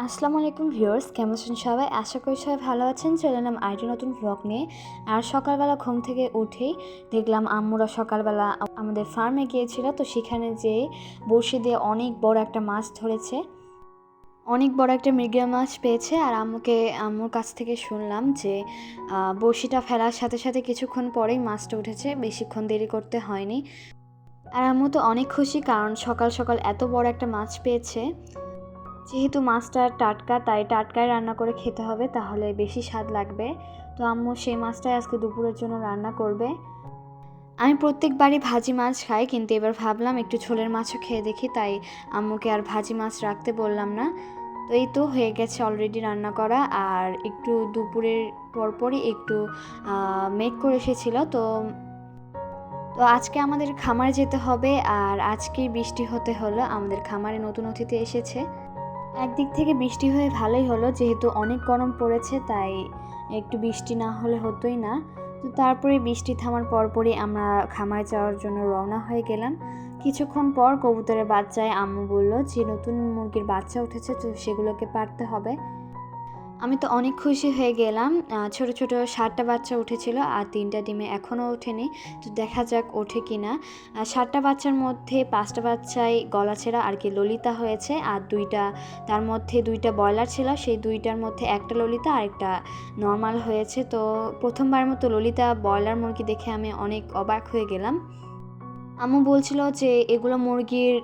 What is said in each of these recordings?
আসসালামু আলাইকুম ভিউয়ার্স, কেমন আছেন সবাই? আশা করি সবাই ভালো আছেন। চলে এলাম আরেকটি নতুন ভ্লগ নিয়ে। আর সকালবেলা ঘুম থেকে উঠেই দেখলাম আম্মুরা সকালবেলা আমাদের ফার্মে গিয়েছিল, তো সেখানে যেয়ে বড়শি দিয়ে অনেক বড় একটা মাছ ধরেছে, অনেক বড় একটা মৃগেল মাছ পেয়েছে। আর আম্মুর কাছ থেকে শুনলাম যে বড়শিটা ফেলার সাথে সাথে কিছুক্ষণ পরেই মাছটা উঠেছে, বেশিক্ষণ দেরি করতে হয়নি। আর আম্মু তো অনেক খুশি, কারণ সকাল সকাল এত বড় একটা মাছ পেয়েছে। যেহেতু মাছটা টাটকা, তাই টাটকাই রান্না করে খেতে হবে, তাহলে বেশি স্বাদ লাগবে। তো আম্মু সেই মাছটাই আজকে দুপুরের জন্য রান্না করবে। আমি প্রত্যেকবারই ভাজি মাছ খাই, কিন্তু এবার ভাবলাম একটু ঝোলের মাছও খেয়ে দেখি, তাই আম্মুকে আর ভাজি মাছ রাখতে বললাম না। তো এই তো হয়ে গেছে অলরেডি রান্না করা। আর একটু দুপুরের পরপরই একটু মেঘ করে এসেছিলো। তো তো আজকে আমাদের খামারে যেতে হবে, আর আজকেই বৃষ্টি হতে হলো। আমাদের খামারে নতুন অতিথি এসেছে। একদিক থেকে বৃষ্টি হয়ে ভালোই হলো, যেহেতু অনেক গরম পড়েছে, তাই একটু বৃষ্টি না হলে হতোই না। তো তারপরে বৃষ্টি থামার পরপরই আমরা খামারে যাওয়ার জন্য রওনা হয়ে গেলাম। কিছুক্ষণ পর কবুতরের বাচ্চায় আম্মু বলল যে নতুন মুরগির বাচ্চা উঠেছে, তো সেগুলোকে পারতে হবে। আমি তো অনেক খুশি হয়ে গেলাম। ছোট ছোট 7টা বাচ্চা উঠেছিল, আর 3টা ডিমে এখনও ওঠেনি। তো দেখা যাক ওঠে কিনা। 7টা বাচ্চার মধ্যে 5টা বাচ্চাই গলাছেড়া আর কি ললিতা হয়েছে, আর তার মধ্যে 2টা ব্রয়লার ছিল। সেই 2টার মধ্যে একটা ললিতা আর একটা নর্মাল হয়েছে। তো প্রথমবারের মতো ললিতা ব্রয়লার মুরগি দেখে আমি অনেক অবাক হয়ে গেলাম। আম্মু বলছিল যে এগুলো মুরগির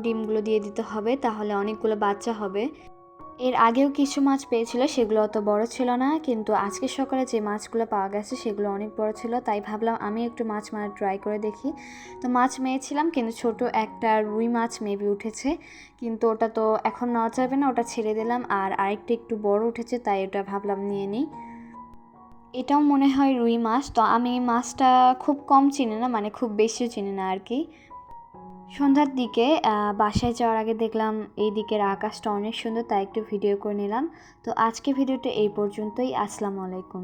ডিমগুলো দিয়ে দিতে হবে, তাহলে অনেকগুলো বাচ্চা হবে। এর আগেও কিছু মাছ পেয়েছিল, সেগুলো অত বড় ছিল না, কিন্তু আজকে সকালে যে মাছগুলো পাওয়া গেছে সেগুলো অনেক বড় ছিল। তাই ভাবলাম আমি একটু মাছ মারা ট্রাই করে দেখি। তো মাছ মেয়েছিলাম, কিন্তু ছোট একটা রুই মাছ মেবি উঠেছে, কিন্তু ওটা তো এখন নেওয়া যাবে না, ওটা ছেড়ে দিলাম। আর আরেকটা একটু বড় উঠেছে, তাই ওটা ভাবলাম নিয়ে নিই। এটাও মনে হয় রুই মাছ। তো আমি মাছটা খুব কম চিনি না, মানে খুব বেশিও চিনি না আর কি। সন্ধ্যার দিকে বাসায় যাওয়ার আগে দেখলাম এই দিকের আকাশটা অনেক সুন্দর, তাই একটু ভিডিও করে নিলাম। তো আজকে ভিডিওটা এই পর্যন্তই। আসসালামু আলাইকুম।